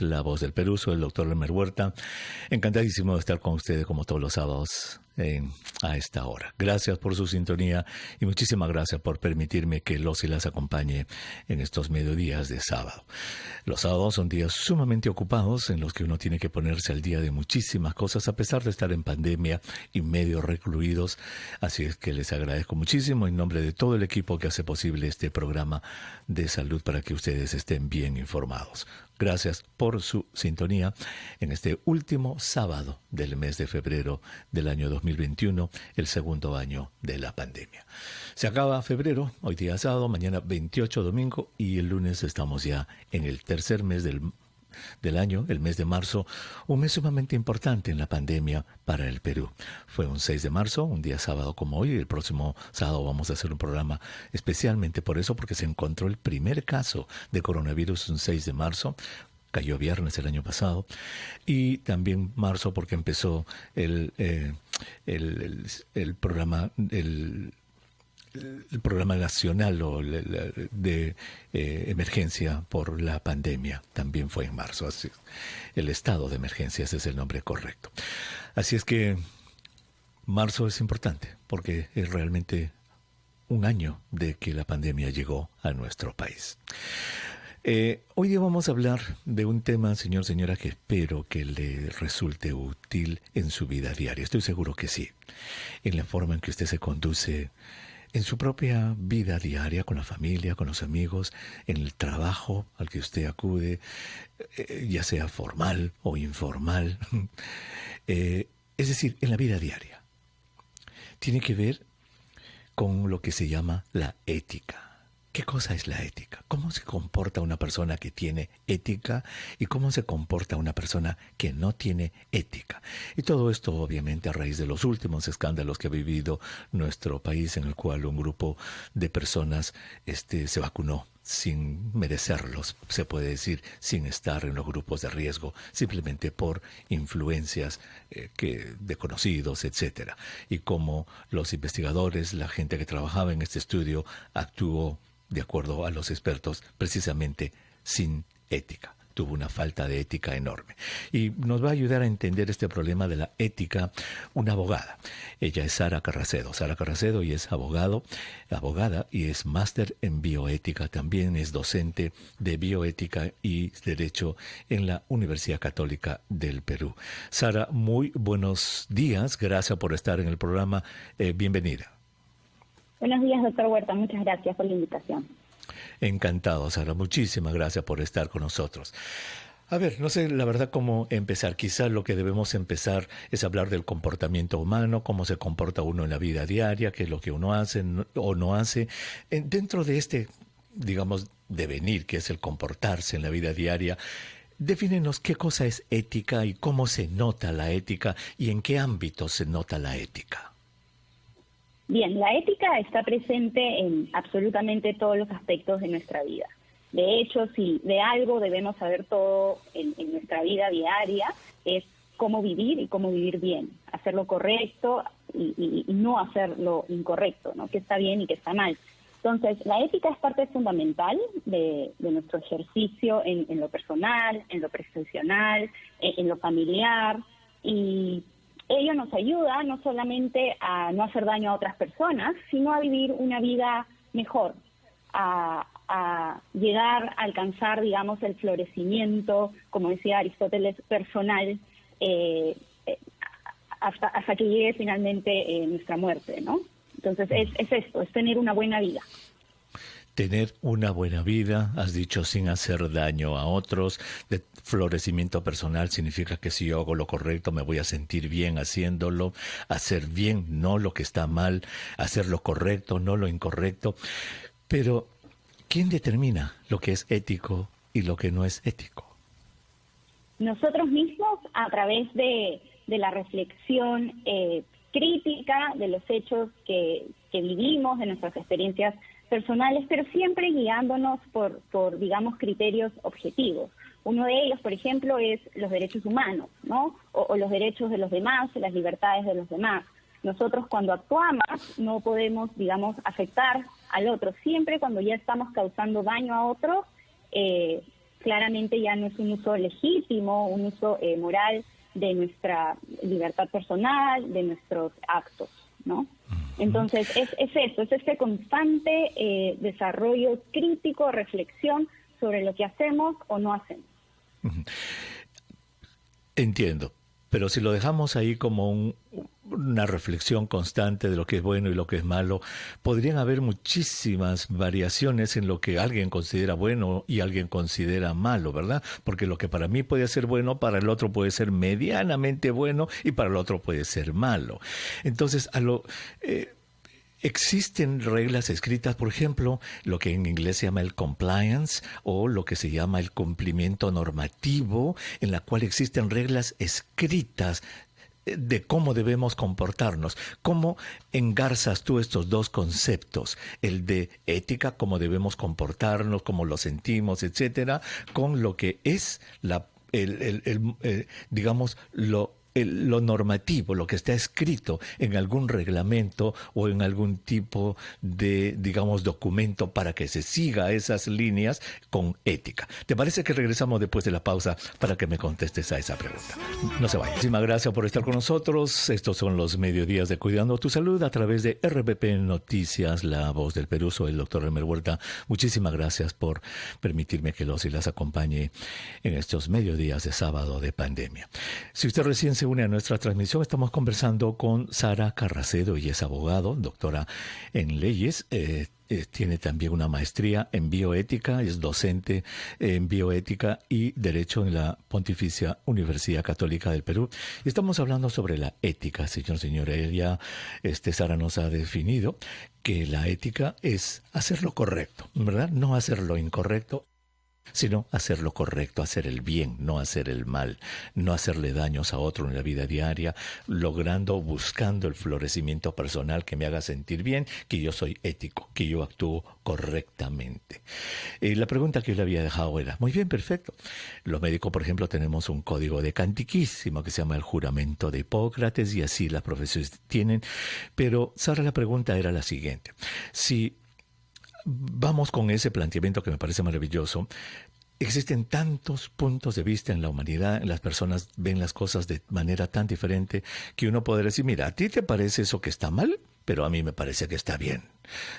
La Voz del Perú, soy el doctor Lemer Huerta. Encantadísimo de estar con ustedes como todos los sábados a esta hora. Gracias por su sintonía y muchísimas gracias por permitirme que los y las acompañe en estos mediodías de sábado. Los sábados son días sumamente ocupados en los que uno tiene que ponerse al día de muchísimas cosas a pesar de estar en pandemia y medio recluidos. Así es que les agradezco muchísimo en nombre de todo el equipo que hace posible este programa de salud para que ustedes estén bien informados. Gracias por su sintonía en este último sábado del mes de febrero del año 2021, el segundo año de la pandemia. Se acaba febrero, hoy día sábado, mañana 28 domingo y el lunes estamos ya en el tercer mes del año, el mes de marzo, un mes sumamente importante en la pandemia para el Perú. Fue un 6 de marzo, un día sábado como hoy. El próximo sábado vamos a hacer un programa especialmente por eso, porque se encontró el primer caso de coronavirus un 6 de marzo. Cayó viernes el año pasado. Y también marzo porque empezó el programa el programa nacional de emergencia por la pandemia también fue en marzo. Así, el estado de emergencia, ese es el nombre correcto. Así es que marzo es importante porque es realmente un año de que la pandemia llegó a nuestro país. Hoy día vamos a hablar de un tema, señora, que espero que le resulte útil en su vida diaria. Estoy seguro que sí. En la forma en que usted se conduce en su propia vida diaria, con la familia, con los amigos, en el trabajo al que usted acude, ya sea formal o informal, es decir, en la vida diaria. Tiene que ver con lo que se llama la ética. ¿Qué cosa es la ética? ¿Cómo se comporta una persona que tiene ética y cómo se comporta una persona que no tiene ética? Y todo esto obviamente a raíz de los últimos escándalos que ha vivido nuestro país, en el cual un grupo de personas se vacunó sin merecerlos, se puede decir, sin estar en los grupos de riesgo, simplemente por influencias de conocidos, etcétera. Y cómo los investigadores, la gente que trabajaba en este estudio, actuó de acuerdo a los expertos, precisamente sin ética. Tuvo una falta de ética enorme. Y nos va a ayudar a entender este problema de la ética una abogada. Ella es Sara Carracedo. Sara Carracedo y es abogada y es máster en bioética. También es docente de bioética y derecho en la Universidad Católica del Perú. Sara, muy buenos días. Gracias por estar en el programa. Bienvenida. Buenos días, doctor Huerta. Muchas gracias por la invitación. Encantado, Sara. Muchísimas gracias por estar con nosotros. A ver, no sé la verdad cómo empezar. Quizás lo que debemos empezar es hablar del comportamiento humano, cómo se comporta uno en la vida diaria, qué es lo que uno hace o no hace. Dentro de este, digamos, devenir, que es el comportarse en la vida diaria, defínenos qué cosa es ética y cómo se nota la ética y en qué ámbito se nota la ética. Bien, la ética está presente en absolutamente todos los aspectos de nuestra vida. De hecho, si de algo debemos saber todo en nuestra vida diaria, es cómo vivir y cómo vivir bien. Hacer lo correcto y no hacer lo incorrecto, ¿no? Qué está bien y qué está mal. Entonces, la ética es parte fundamental de nuestro ejercicio en lo personal, en lo profesional, en lo familiar, y ello nos ayuda no solamente a no hacer daño a otras personas, sino a vivir una vida mejor, a llegar a alcanzar, digamos, el florecimiento, como decía Aristóteles, personal, hasta que llegue finalmente nuestra muerte, ¿no? Entonces es esto, es tener una buena vida. Tener una buena vida, has dicho, sin hacer daño a otros. De florecimiento personal significa que si yo hago lo correcto me voy a sentir bien haciéndolo. Hacer bien, no lo que está mal. Hacer lo correcto, no lo incorrecto. Pero, ¿quién determina lo que es ético y lo que no es ético? Nosotros mismos, a través de la reflexión crítica de los hechos que vivimos, de nuestras experiencias personales, pero siempre guiándonos por, digamos, criterios objetivos. Uno de ellos, por ejemplo, es los derechos humanos, ¿no? O los derechos de los demás, las libertades de los demás. Nosotros cuando actuamos no podemos, digamos, afectar al otro. Siempre cuando ya estamos causando daño a otro, claramente ya no es un uso legítimo, un uso moral de nuestra libertad personal, de nuestros actos, ¿no? Entonces, es eso, es este constante desarrollo crítico, reflexión sobre lo que hacemos o no hacemos. Entiendo, pero si lo dejamos ahí como una reflexión constante de lo que es bueno y lo que es malo, podrían haber muchísimas variaciones en lo que alguien considera bueno y alguien considera malo, ¿verdad? Porque lo que para mí puede ser bueno, para el otro puede ser medianamente bueno y para el otro puede ser malo. Entonces, existen reglas escritas, por ejemplo, lo que en inglés se llama el compliance o lo que se llama el cumplimiento normativo, en la cual existen reglas escritas de cómo debemos comportarnos. ¿Cómo engarzas tú estos dos conceptos? El de ética, cómo debemos comportarnos, cómo lo sentimos, etcétera, con lo que es digamos, lo normativo, lo que está escrito en algún reglamento o en algún tipo de, digamos, documento para que se siga esas líneas con ética. ¿Te parece que regresamos después de la pausa para que me contestes a esa pregunta? No se vayan. Muchísimas gracias por estar con nosotros. Estos son los mediodías de Cuidando tu Salud a través de RPP Noticias, La Voz del Perú. Soy el doctor Elmer Huerta. Muchísimas gracias por permitirme que los y las acompañe en estos mediodías de sábado de pandemia. Si usted recién se une a nuestra transmisión, estamos conversando con Sara Carracedo. Ella es abogado, doctora en leyes, tiene también una maestría en bioética, es docente en bioética y derecho en la Pontificia Universidad Católica del Perú. Y estamos hablando sobre la ética, señora. Ella, Sara nos ha definido que la ética es hacer lo correcto, ¿verdad? No hacer lo incorrecto, sino hacer lo correcto, hacer el bien, no hacer el mal, no hacerle daños a otro en la vida diaria, buscando el florecimiento personal que me haga sentir bien, que yo soy ético, que yo actúo correctamente. La pregunta que yo le había dejado era, muy bien, perfecto. Los médicos, por ejemplo, tenemos un código decantiquísimo que se llama el juramento de Hipócrates y así las profesiones tienen, pero Sara, la pregunta era la siguiente. Si vamos con ese planteamiento que me parece maravilloso, existen tantos puntos de vista en la humanidad, las personas ven las cosas de manera tan diferente que uno podría decir, mira, ¿a ti te parece eso que está mal? Pero a mí me parece que está bien.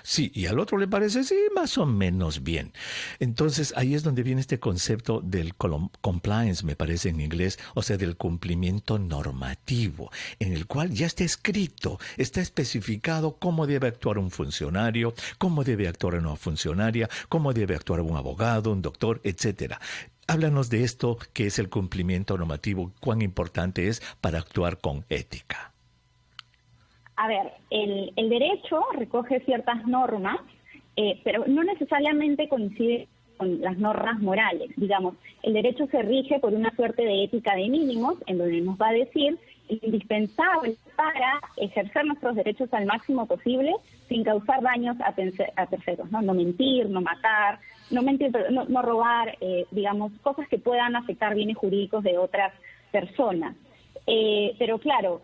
Sí, y al otro le parece, sí, más o menos bien. Entonces, ahí es donde viene este concepto del compliance, me parece en inglés, o sea, del cumplimiento normativo, en el cual ya está escrito, está especificado cómo debe actuar un funcionario, cómo debe actuar una funcionaria, cómo debe actuar un abogado, un doctor, etcétera. Háblanos de esto, que es el cumplimiento normativo, cuán importante es para actuar con ética. A ver, el derecho recoge ciertas normas, pero no necesariamente coincide con las normas morales. Digamos, el derecho se rige por una suerte de ética de mínimos, en donde nos va a decir indispensable para ejercer nuestros derechos al máximo posible sin causar daños a terceros, ¿no? No mentir, no matar, no robar, digamos, cosas que puedan afectar bienes jurídicos de otras personas. Pero claro,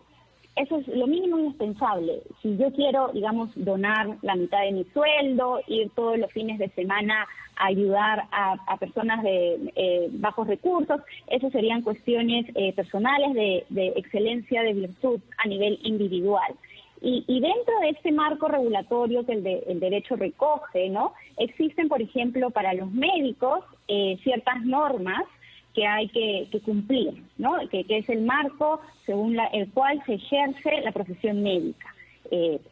eso es lo mínimo indispensable. Si yo quiero, digamos, donar la mitad de mi sueldo, ir todos los fines de semana a ayudar a personas de bajos recursos, eso serían cuestiones personales de excelencia, de virtud a nivel individual. Y dentro de este marco regulatorio que el derecho recoge, ¿no? Existen, por ejemplo, para los médicos ciertas normas que hay que cumplir, ¿no? Que es el marco según el cual se ejerce la profesión médica.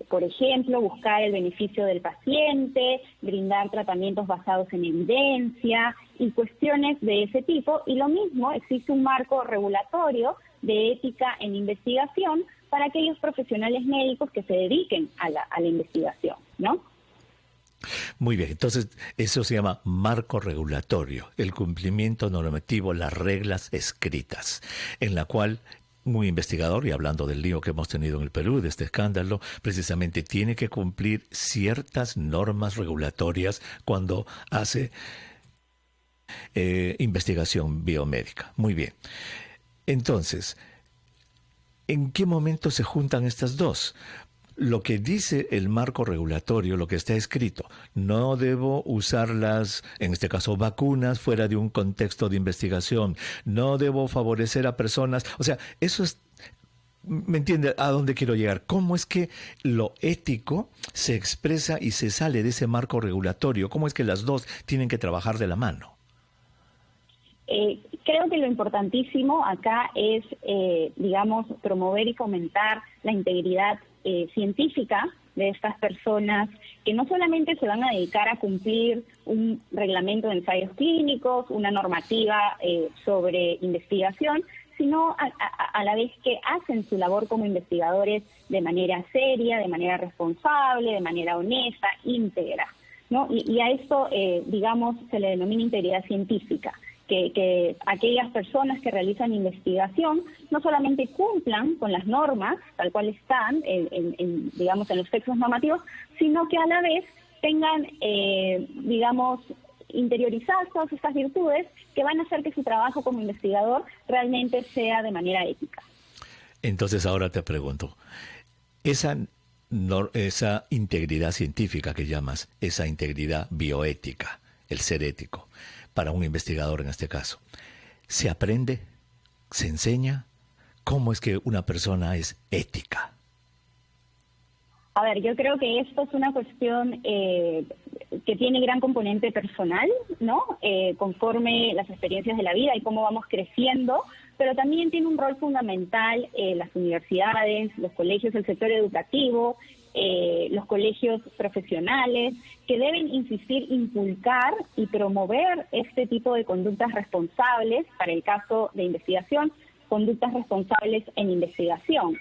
Por ejemplo, buscar el beneficio del paciente, brindar tratamientos basados en evidencia y cuestiones de ese tipo. Y lo mismo, existe un marco regulatorio de ética en investigación para aquellos profesionales médicos que se dediquen a la investigación, ¿no? Muy bien, entonces eso se llama marco regulatorio, el cumplimiento normativo, las reglas escritas, en la cual un investigador, y hablando del lío que hemos tenido en el Perú, de este escándalo, precisamente tiene que cumplir ciertas normas regulatorias cuando hace investigación biomédica. Muy bien. Entonces, ¿en qué momento se juntan estas dos? lo que dice el marco regulatorio, lo que está escrito, no debo usarlas, en este caso vacunas, fuera de un contexto de investigación, no debo favorecer a personas, o sea, eso es, ¿me entiende a dónde quiero llegar? ¿Cómo es que lo ético se expresa y se sale de ese marco regulatorio? ¿Cómo es que las dos tienen que trabajar de la mano? Creo que lo importantísimo acá es, digamos, promover y fomentar la integridad científica de estas personas que no solamente se van a dedicar a cumplir un reglamento de ensayos clínicos, una normativa sobre investigación, sino a la vez que hacen su labor como investigadores de manera seria, de manera responsable, de manera honesta, íntegra, ¿no? Y a esto, digamos, se le denomina integridad científica. Que aquellas personas que realizan investigación no solamente cumplan con las normas tal cual están, digamos, en los textos normativos, sino que a la vez tengan, digamos, interiorizadas todas estas virtudes que van a hacer que su trabajo como investigador realmente sea de manera ética. Entonces ahora te pregunto, esa integridad científica que llamas, esa integridad bioética, el ser ético, para un investigador en este caso, ¿se aprende? ¿Se enseña? ¿Cómo es que una persona es ética? A ver, yo creo que esto es una cuestión que tiene gran componente personal, ¿no? Conforme las experiencias de la vida y cómo vamos creciendo, pero también tiene un rol fundamental las universidades, los colegios, el sector educativo, los colegios profesionales, que deben insistir, inculcar y promover este tipo de conductas responsables, para el caso de investigación, conductas responsables en investigación.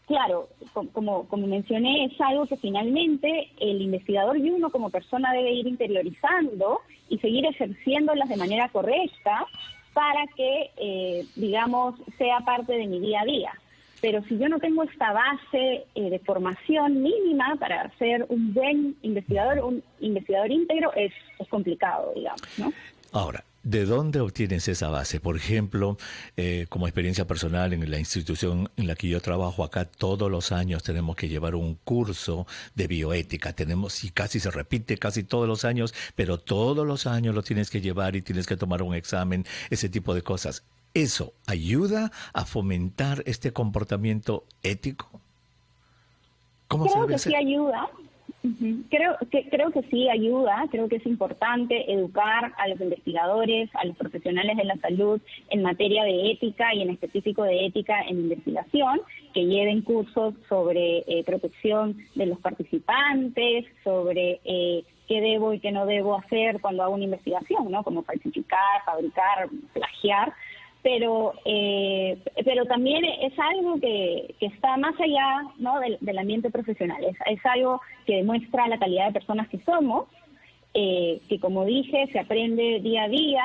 Claro, como mencioné, es algo que finalmente el investigador y uno como persona debe ir interiorizando y seguir ejerciéndolas de manera correcta para que, digamos, sea parte de mi día a día. Pero si yo no tengo esta base de formación mínima para ser un buen investigador, un investigador íntegro, es complicado, digamos, ¿no? Ahora, ¿de dónde obtienes esa base? Por ejemplo, como experiencia personal en la institución en la que yo trabajo acá, todos los años tenemos que llevar un curso de bioética. Tenemos, y casi se repite casi todos los años, pero todos los años lo tienes que llevar y tienes que tomar un examen, ese tipo de cosas. ¿Eso ayuda a fomentar este comportamiento ético? ¿Cómo se debe hacer? Creo que sí ayuda. Creo que sí ayuda, creo que es importante educar a los investigadores, a los profesionales de la salud en materia de ética y en específico de ética en investigación, que lleven cursos sobre protección de los participantes, sobre qué debo y qué no debo hacer cuando hago una investigación, ¿no? Como falsificar, fabricar, plagiar. Pero también es algo que está más allá, ¿no?, del ambiente profesional. Es algo que demuestra la calidad de personas que somos, que como dije, se aprende día a día,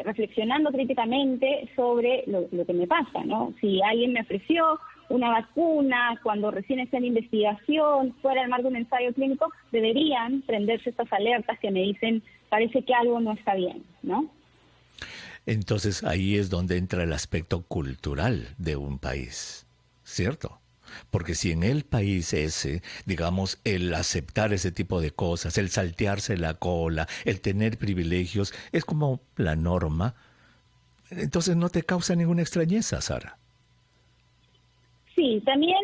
reflexionando críticamente sobre lo que me pasa, ¿no? Si alguien me ofreció una vacuna cuando recién está en investigación, fuera del marco de un ensayo clínico, deberían prenderse estas alertas que me dicen, parece que algo no está bien, ¿no? Entonces ahí es donde entra el aspecto cultural de un país, ¿cierto? Porque si en el país ese, digamos, el aceptar ese tipo de cosas, el saltearse la cola, el tener privilegios, es como la norma, entonces no te causa ninguna extrañeza, Sara. Sí, también,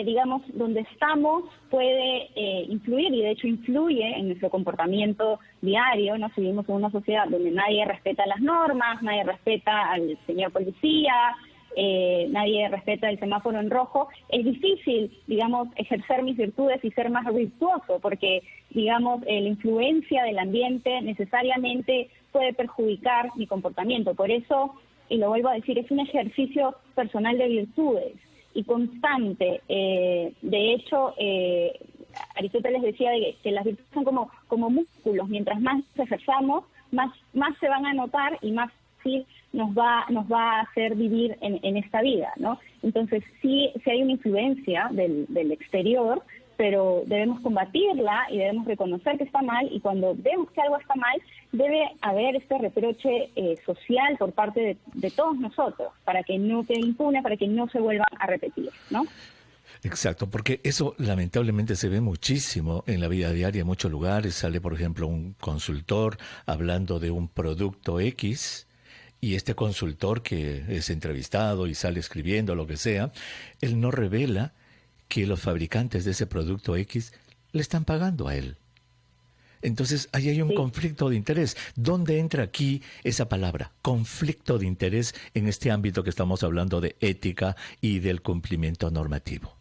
digamos, donde estamos puede influir, y de hecho influye en nuestro comportamiento diario, ¿no? Si vivimos en una sociedad donde nadie respeta las normas, nadie respeta al señor policía, nadie respeta el semáforo en rojo, es difícil, digamos, ejercer mis virtudes y ser más virtuoso, porque, digamos, la influencia del ambiente necesariamente puede perjudicar mi comportamiento. Por eso, y lo vuelvo a decir, es un ejercicio personal de virtudes y constante. De hecho, Aristóteles decía que las virtudes son como músculos. Mientras más ejerzamos, más se van a notar y más sí nos va a hacer vivir en esta vida, ¿no? Entonces, sí hay una influencia del exterior, pero debemos combatirla y debemos reconocer que está mal, y cuando vemos que algo está mal, debe haber este reproche social por parte de todos nosotros, para que no quede impune, para que no se vuelvan a repetir, ¿no? Exacto, porque eso lamentablemente se ve muchísimo en la vida diaria en muchos lugares. Sale, por ejemplo, un consultor hablando de un producto X y este consultor que es entrevistado y sale escribiendo lo que sea, él no revela que los fabricantes de ese producto X le están pagando a él. Entonces, ahí hay un Sí. conflicto de interés. ¿Dónde entra aquí esa palabra? Conflicto de interés en este ámbito que estamos hablando de ética y del cumplimiento normativo.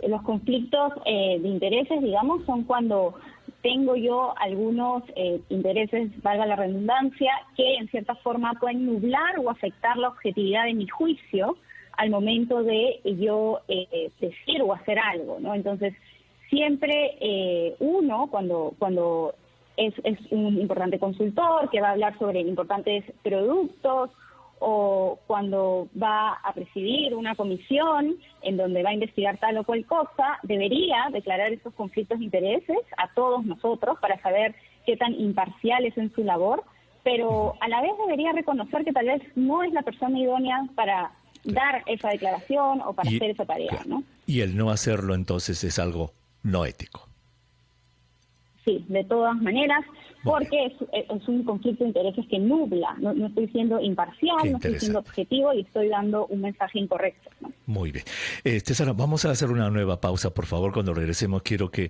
Los conflictos de intereses, digamos, son cuando tengo yo algunos intereses, valga la redundancia, que en cierta forma pueden nublar o afectar la objetividad de mi juicio al momento de yo decir o hacer algo, ¿no? Entonces, siempre uno, cuando es un importante consultor que va a hablar sobre importantes productos, o cuando va a presidir una comisión en donde va a investigar tal o cual cosa, debería declarar esos conflictos de intereses a todos nosotros para saber qué tan imparcial es en su labor, pero a la vez debería reconocer que tal vez no es la persona idónea para dar esa declaración o para hacer esa tarea, claro, ¿no? y el no hacerlo entonces es algo no ético. Sí, de todas maneras, Muy porque es un conflicto de intereses que nubla. No estoy siendo Qué imparcial, no estoy siendo interesante. objetivo y estoy dando un mensaje incorrecto, ¿no? Muy bien. Sara, vamos a hacer una nueva pausa, por favor. Cuando regresemos, quiero que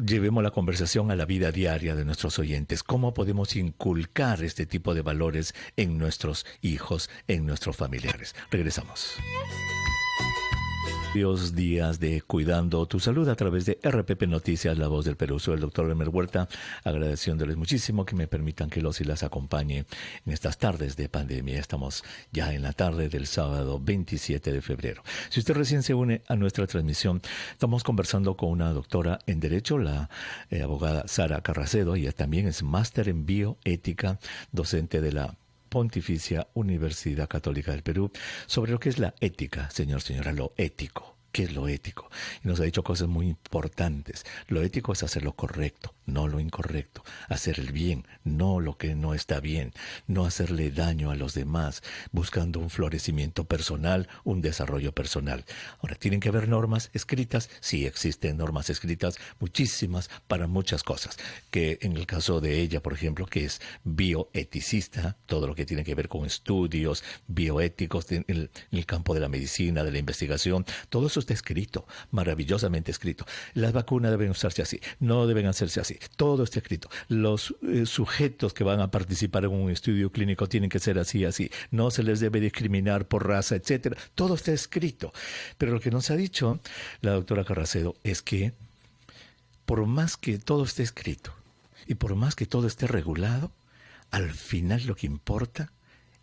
llevemos la conversación a la vida diaria de nuestros oyentes. ¿Cómo podemos inculcar este tipo de valores en nuestros hijos, en nuestros familiares? Regresamos. Dios días de Cuidando tu Salud a través de RPP Noticias, La Voz del Perú. Soy el doctor Elmer Huerta, agradeciéndoles muchísimo que me permitan que los y las acompañe en estas tardes de pandemia. Estamos ya en la tarde del sábado 27 de febrero. Si usted recién se une a nuestra transmisión, estamos conversando con una doctora en Derecho, la abogada Sara Carracedo. Ella también es máster en bioética, docente de la Pontificia Universidad Católica del Perú, sobre lo que es la ética, señora, lo ético. ¿Qué es lo ético? Y nos ha dicho cosas muy importantes. Lo ético es hacer lo correcto, no lo incorrecto. Hacer el bien, no lo que no está bien. No hacerle daño a los demás, buscando un florecimiento personal, un desarrollo personal. Ahora, ¿tienen que haber normas escritas? Sí, existen normas escritas, muchísimas, para muchas cosas. Que en el caso de ella, por ejemplo, que es bioeticista, todo lo que tiene que ver con estudios bioéticos en el campo de la medicina, de la investigación, todo eso está escrito, maravillosamente escrito. Las vacunas deben usarse así, no deben hacerse así. Todo está escrito. Los sujetos que van a participar en un estudio clínico tienen que ser así, así. No se les debe discriminar por raza, etcétera. Todo está escrito. Pero lo que nos ha dicho la doctora Carracedo es que por más que todo esté escrito y por más que todo esté regulado, al final lo que importa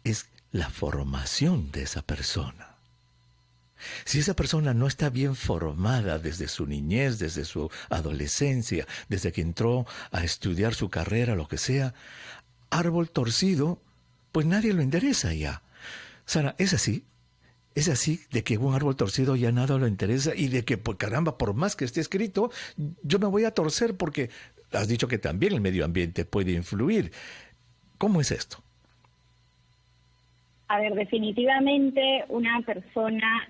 es la formación de esa persona. Si esa persona no está bien formada desde su niñez, desde su adolescencia, desde que entró a estudiar su carrera, lo que sea, árbol torcido, pues nadie lo interesa ya. Sara, ¿es así? ¿Es así de que un árbol torcido ya nada lo interesa y de que, pues caramba, por más que esté escrito, yo me voy a torcer porque has dicho que también el medio ambiente puede influir? ¿Cómo es esto? A ver, definitivamente una persona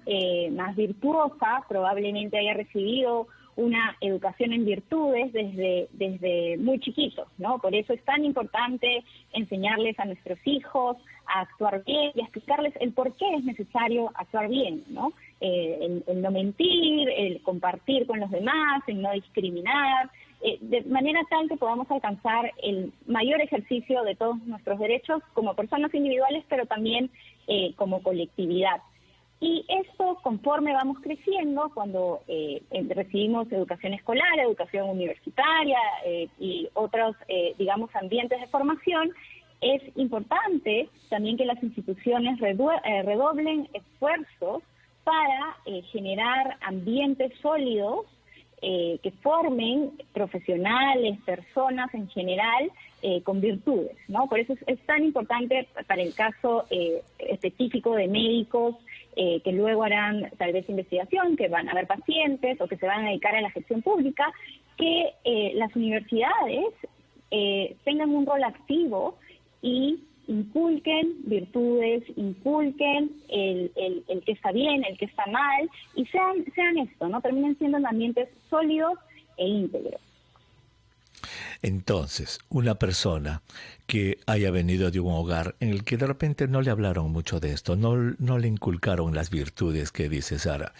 más virtuosa probablemente haya recibido una educación en virtudes desde muy chiquitos, ¿no? Por eso es tan importante enseñarles a nuestros hijos a actuar bien y a explicarles el por qué es necesario actuar bien, ¿no? El no mentir, el compartir con los demás, el no discriminar, de manera tal que podamos alcanzar el mayor ejercicio de todos nuestros derechos como personas individuales, pero también como colectividad. Y esto, conforme vamos creciendo, cuando recibimos educación escolar, educación universitaria y otros, digamos, ambientes de formación, es importante también que las instituciones redoblen esfuerzos para generar ambientes sólidos que formen profesionales, personas en general con virtudes, ¿no? Por eso es tan importante para el caso específico de médicos que luego harán tal vez investigación, que van a ver pacientes o que se van a dedicar a la gestión pública, que las universidades tengan un rol activo y inculquen virtudes, inculquen el que está bien, el que está mal, y sean esto, ¿no? Terminen siendo ambientes sólidos e íntegros. Entonces, una persona que haya venido de un hogar en el que de repente no le hablaron mucho de esto, no le inculcaron las virtudes que dice Sara,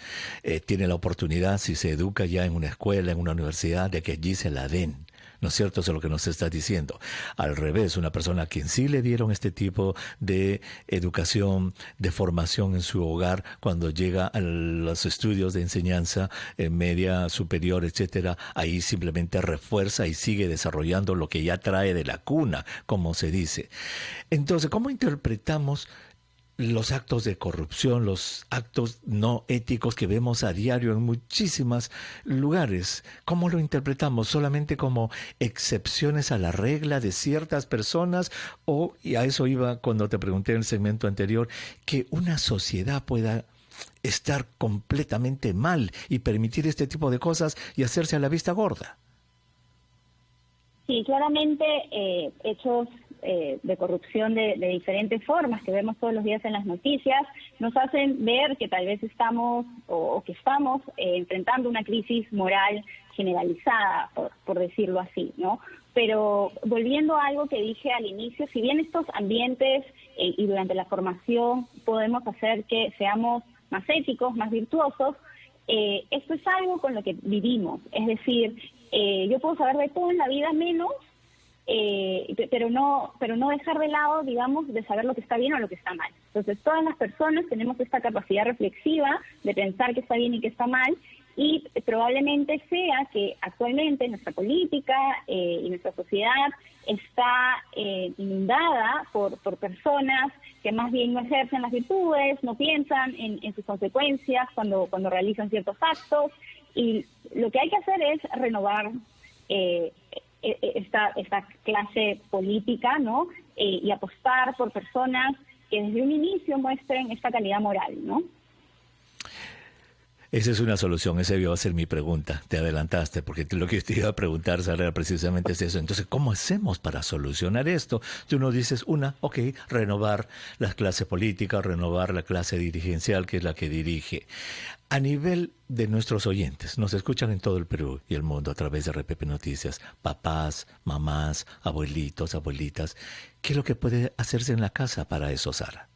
tiene la oportunidad, si se educa ya en una escuela, en una universidad, de que allí se la den. ¿No es cierto? Eso es lo que nos está diciendo. Al revés, una persona a quien sí le dieron este tipo de educación, de formación en su hogar, cuando llega a los estudios de enseñanza media, superior, etcétera, ahí simplemente refuerza y sigue desarrollando lo que ya trae de la cuna, como se dice. Entonces, ¿cómo interpretamos los actos de corrupción, los actos no éticos que vemos a diario en muchísimos lugares? ¿Cómo lo interpretamos? ¿Solamente como excepciones a la regla de ciertas personas? Y a eso iba cuando te pregunté en el segmento anterior, que una sociedad pueda estar completamente mal y permitir este tipo de cosas y hacerse a la vista gorda. Sí, claramente hechos de corrupción de diferentes formas que vemos todos los días en las noticias nos hacen ver que tal vez estamos o que estamos enfrentando una crisis moral generalizada, por decirlo así, ¿no? Pero volviendo a algo que dije al inicio, si bien estos ambientes y durante la formación podemos hacer que seamos más éticos, más virtuosos, esto es algo con lo que vivimos. Es decir, yo puedo saber de todo en la vida menos, pero no dejar de lado, digamos, de saber lo que está bien o lo que está mal. Entonces, todas las personas tenemos esta capacidad reflexiva de pensar qué está bien y qué está mal, y probablemente sea que actualmente nuestra política y nuestra sociedad está inundada por personas que más bien no ejercen las virtudes, no piensan en sus consecuencias cuando realizan ciertos actos, y lo que hay que hacer es renovar esta clase política, ¿no? Y apostar por personas que desde un inicio muestren esta calidad moral, ¿no? Esa es una solución, esa iba a ser mi pregunta, te adelantaste, porque lo que yo te iba a preguntar, Sara, precisamente es eso. Entonces, ¿cómo hacemos para solucionar esto? Tú nos dices, renovar la clase política, renovar la clase dirigencial, que es la que dirige. A nivel de nuestros oyentes, nos escuchan en todo el Perú y el mundo a través de RPP Noticias, papás, mamás, abuelitos, abuelitas, ¿qué es lo que puede hacerse en la casa para eso, Sara?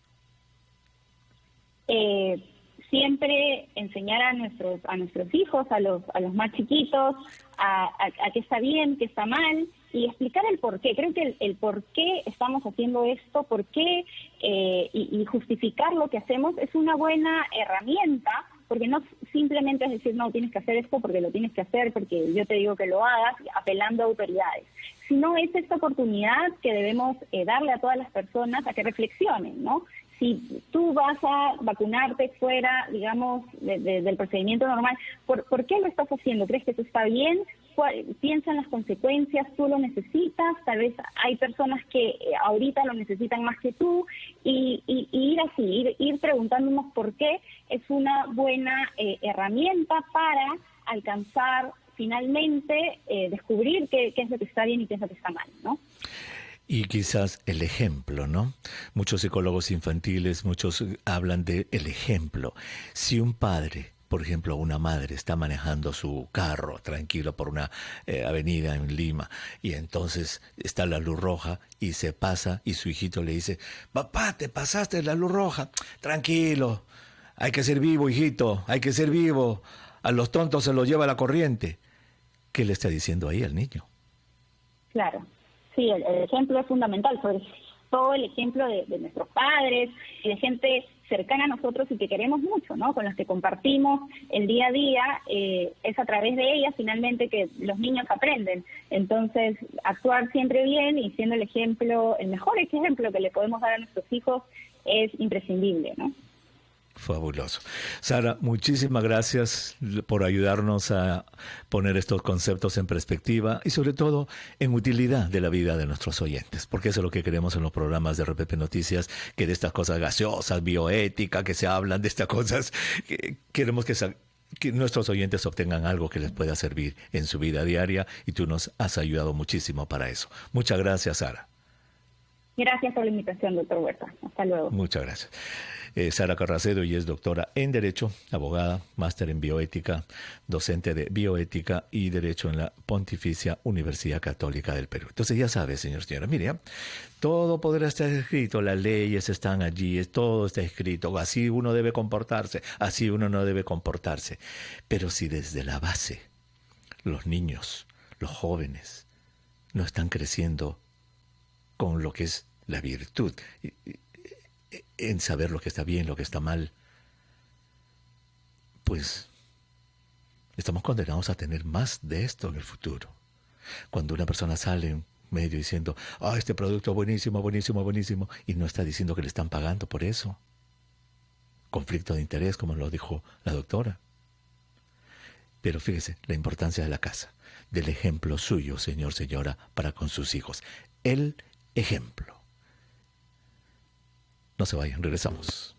Siempre enseñar a nuestros hijos, a los más chiquitos, a qué está bien, qué está mal, y explicar el por qué. Creo que el por qué estamos haciendo esto, por qué, y justificar lo que hacemos es una buena herramienta, porque no simplemente es decir, no, tienes que hacer esto porque lo tienes que hacer, porque yo te digo que lo hagas, apelando a autoridades, sino es esta oportunidad que debemos darle a todas las personas a que reflexionen, ¿no? Si tú vas a vacunarte fuera, digamos, del procedimiento normal, ¿por qué lo estás haciendo? ¿Crees que eso está bien? Piensa en las consecuencias, tú lo necesitas, tal vez hay personas que ahorita lo necesitan más que tú, y ir así, ir preguntándonos por qué es una buena herramienta para alcanzar finalmente, descubrir qué es lo que está bien y qué es lo que está mal, ¿no? Y quizás el ejemplo, ¿no? Muchos psicólogos infantiles, muchos hablan de el ejemplo. Si un padre, por ejemplo, una madre está manejando su carro tranquilo por una avenida en Lima, y entonces está la luz roja y se pasa y su hijito le dice, papá, te pasaste la luz roja, tranquilo, hay que ser vivo, hijito, hay que ser vivo, a los tontos se los lleva la corriente. ¿Qué le está diciendo ahí al niño? Claro. Sí, el ejemplo es fundamental, sobre todo el ejemplo de nuestros padres y de gente cercana a nosotros y que queremos mucho, ¿no? Con los que compartimos el día a día, es a través de ellas finalmente que los niños aprenden. Entonces, actuar siempre bien y siendo el mejor ejemplo que le podemos dar a nuestros hijos es imprescindible, ¿no? Fabuloso. Sara, muchísimas gracias por ayudarnos a poner estos conceptos en perspectiva y sobre todo en utilidad de la vida de nuestros oyentes, porque eso es lo que queremos en los programas de RPP Noticias, que de estas cosas gaseosas, bioética, que se hablan de estas cosas, queremos que nuestros oyentes obtengan algo que les pueda servir en su vida diaria, y tú nos has ayudado muchísimo para eso. Muchas gracias, Sara. Gracias por la invitación, doctor Huerta. Hasta luego. Muchas gracias. Sara Carracedo, y es doctora en Derecho, abogada, máster en Bioética, docente de Bioética y Derecho en la Pontificia Universidad Católica del Perú. Entonces ya sabe, señor, señora, mire, todo podrá estar escrito, las leyes están allí, todo está escrito, así uno debe comportarse, así uno no debe comportarse. Pero si desde la base los niños, los jóvenes, no están creciendo con lo que es la virtud, en saber lo que está bien, lo que está mal, pues estamos condenados a tener más de esto en el futuro. Cuando una persona sale en medio diciendo, este producto buenísimo, buenísimo, buenísimo, y no está diciendo que le están pagando por eso. Conflicto de interés, como lo dijo la doctora. Pero fíjese la importancia de la casa, del ejemplo suyo, señor, señora, para con sus hijos. El ejemplo. No se vayan, regresamos.